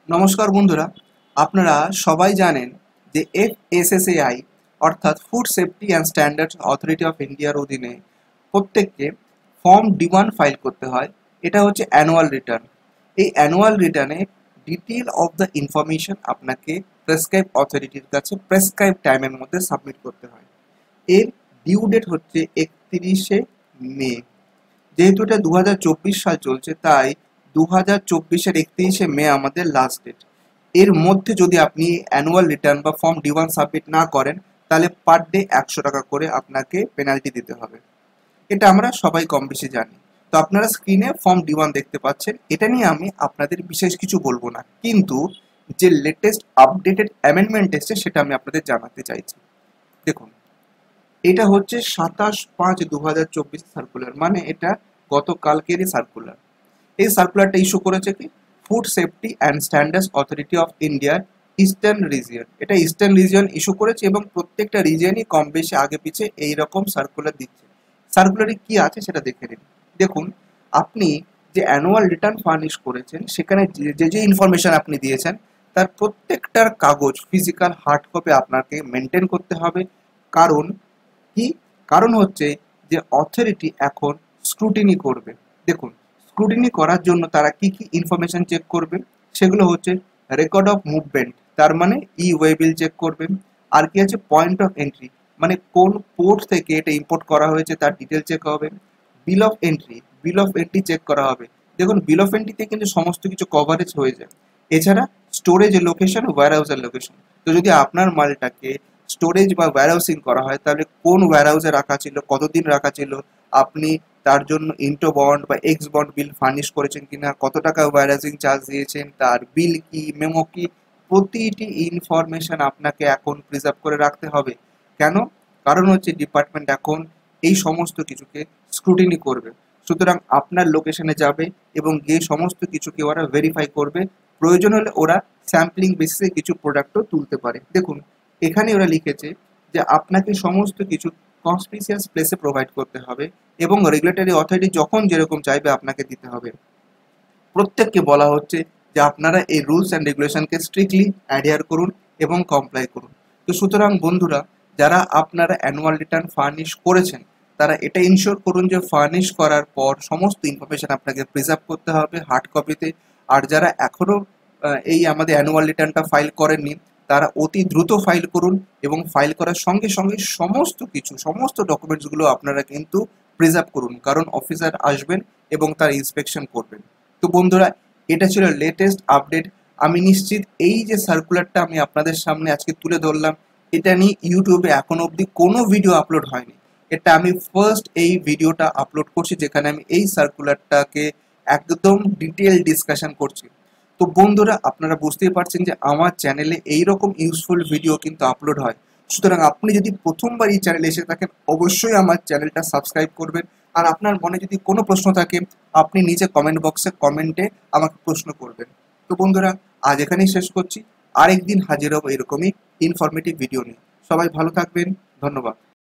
নমস্কার বন্ধুরা, আপনারা সবাই জানেন যে এফএসএসএআই অর্থাৎ food safety and standard authority of ইন্ডিয়ার অধীনে প্রত্যেককে ফর্ম D1 ফাইল করতে হয়। এটা হচ্ছে অ্যানুয়াল রিটার্ন। এই অ্যানুয়াল রিটার্নে ডিটেল অফ দ্য ইনফরমেশন আপনাকে প্রেসক্রাইব অথরিটির কাছে প্রেসক্রাইব টাইমের মধ্যে সাবমিট করতে হয়। এর ডিউ ডেট হচ্ছে 31শে মে। যেহেতু এটা 2024 সাল চলছে, তাই 2024-এর 31শে মে আমাদের লাস্ট ডেট। এর মধ্যে যদি আপনি অ্যানুয়াল রিটার্ন বা ফর্ম D1 সাবমিট না করেন, তাহলে পার ডে 100 টাকা করে আপনাকে পেনাল্টি দিতে হবে। এটা আমরা সবাই কম বেশি জানি। তো আপনারা স্ক্রিনে ফর্ম D1 দেখতে পাচ্ছেন। এটা নিয়ে আমি আপনাদের বিশেষ কিছু বলবো না, কিন্তু যে লেটেস্ট আপডেটেড অ্যামেন্ডমেন্ট এসছে সেটা আমি আপনাদের জানাতে চাইছি। দেখুন, এটা হচ্ছে 27/5/2024 সার্কুলার, মানে এটা গতকালকেরই সার্কুলার। এই সার্কুলারটা ইস্যু করেছে কি food safety and standards authority of ইন্ডিয়ার ইস্টার্ন রিজিয়ন। এটা ইস্টার্ন রিজিয়ন ইস্যু করেছে এবং প্রত্যেকটা রিজিয়নই কম বেশি আগে পিছে এইরকম সার্কুলার দিচ্ছে। সার্কুলারে কি আছে সেটা দেখে নিন। দেখুন, আপনি যে অ্যানুয়াল রিটার্ন ফার্নিশ করেছেন সেখানে যে যে ইনফরমেশন আপনি দিয়েছেন তার প্রত্যেকটার কাগজ ফিজিক্যাল হার্ড কপি আপনাকে মেনটেন করতে হবে। কারণ কি? কারণ হচ্ছে যে অথরিটি এখন স্ক্রুটিনি করবে। দেখুন, স্ক্রুটিনি করার জন্য তারা কি কি ইনফরমেশন চেক করবে সেগুলো হচ্ছে রেকর্ড অফ মুভমেন্ট, তার মানে ওয়ে বিল চেক করবেন। আর কি আছে পয়েন্ট অফ এন্ট্রি, মানে কোন পোর্ট থেকে এটা ইম্পোর্ট করা হয়েছে তার ডিটেল চেক হবে। বিল অফ এন্ট্রি চেক করা হবে। দেখুন, বিল অফ এন্ট্রিতে কিন্তু সমস্ত কিছু কভারেজ হয়ে যায়। এছাড়া স্টোরেজ লোকেশন, ওয়্যার হাউসের লোকেশন। তো যদি আপনার মালটাকে স্টোরেজ বা ওয়্যারহাউসিং করা হয়, তাহলে কোন ওয়্যারহাউসে রাখা ছিল, কতদিন রাখা ছিল, আপনি তার জন্য ইন্টো বন্ড বা এক্স বন্ড বিল ফার্নিশ করেছেন কিনা, কত টাকা ওয়্যারহাউসিং চার্জ দিয়েছেন, তার বিল কি, মেমো কি, প্রতিটি ইনফরমেশন আপনাকে এখন প্রিজার্ভ করে রাখতে হবে। কেন? কারণ হচ্ছে ডিপার্টমেন্ট এখন এই সমস্ত কিছুকে স্ক্রুটিনি করবে। সুতরাং আপনার লোকেশনে যাবে এবং গিয়ে সমস্ত কিছুকে ওরা ভেরিফাই করবে। প্রয়োজন হলে ওরা স্যাম্পলিং বেসিসে কিছু প্রোডাক্টও তুলতে পারে। দেখুন, এখানে ওরা লিখেছে যে আপনাকে সমস্ত কিছু কনসপিসিয়াস প্লেসে প্রোভাইড করতে হবে এবং রেগুলেটরি অথরিটি যখন যেরকম চাইবে আপনাকে দিতে হবে। প্রত্যেককে বলা হচ্ছে যে আপনারা এই রুলস অ্যান্ড রেগুলেশনকে স্ট্রিক্টলি অ্যাডহেয়ার করুন এবং কমপ্লাই করুন। তো সুতরাং বন্ধুরা, যারা আপনারা অ্যানুয়াল রিটার্ন ফার্নিশ করেছেন তারা এটা ইনশিওর করুন যে ফার্নিশ করার পর সমস্ত ইনফরমেশন আপনাকে প্রিজার্ভ করতে হবে হার্ড কপিতে। আর যারা এখনও এই আমাদের অ্যানুয়াল রিটার্নটা ফাইল করেননি তারা অতি দ্রুত ফাইল করুন এবং ফাইল করার সঙ্গে সঙ্গে সমস্ত ডকুমেন্টসগুলো আপনারা কিন্তু প্রিজার্ভ করুন, কারণ অফিসার আসবেন এবং তার ইন্সপেকশন করবেন। তো বন্ধুরা, এটা ছিল লেটেস্ট আপডেট। আমি নিশ্চিত এই যে সার্কুলারটা আমি আপনাদের সামনে আজকে তুলে ধরলাম, এটা নিয়ে ইউটিউবে এখনো অবধি কোনো ভিডিও আপলোড হয়নি। এটা আমি ফার্স্ট এই ভিডিওটা আপলোড করছি যেখানে আমি এই সার্কুলারটাকে একদম ডিটেল ডিসকাশন করছি। তো বন্ধুরা, আপনারা বুঝতেই পারছেন যে আমার চ্যানেলে এইরকম ইউজফুল ভিডিও কিন্তু আপলোড হয়। সুতরাং আপনি যদি প্রথমবার এই চ্যানেলে এসে থাকেন, অবশ্যই আমার চ্যানেলটা সাবস্ক্রাইব করবেন। আর আপনার মনে যদি কোনো প্রশ্ন থাকে আপনি নিচে কমেন্ট বক্সে কমেন্টে আমাকে প্রশ্ন করবেন। তো বন্ধুরা, আজ এখানেই শেষ করছি। আরেকদিন হাজির হব এরকমই ইনফরমেটিভ ভিডিও নিয়ে। সবাই ভালো থাকবেন। ধন্যবাদ।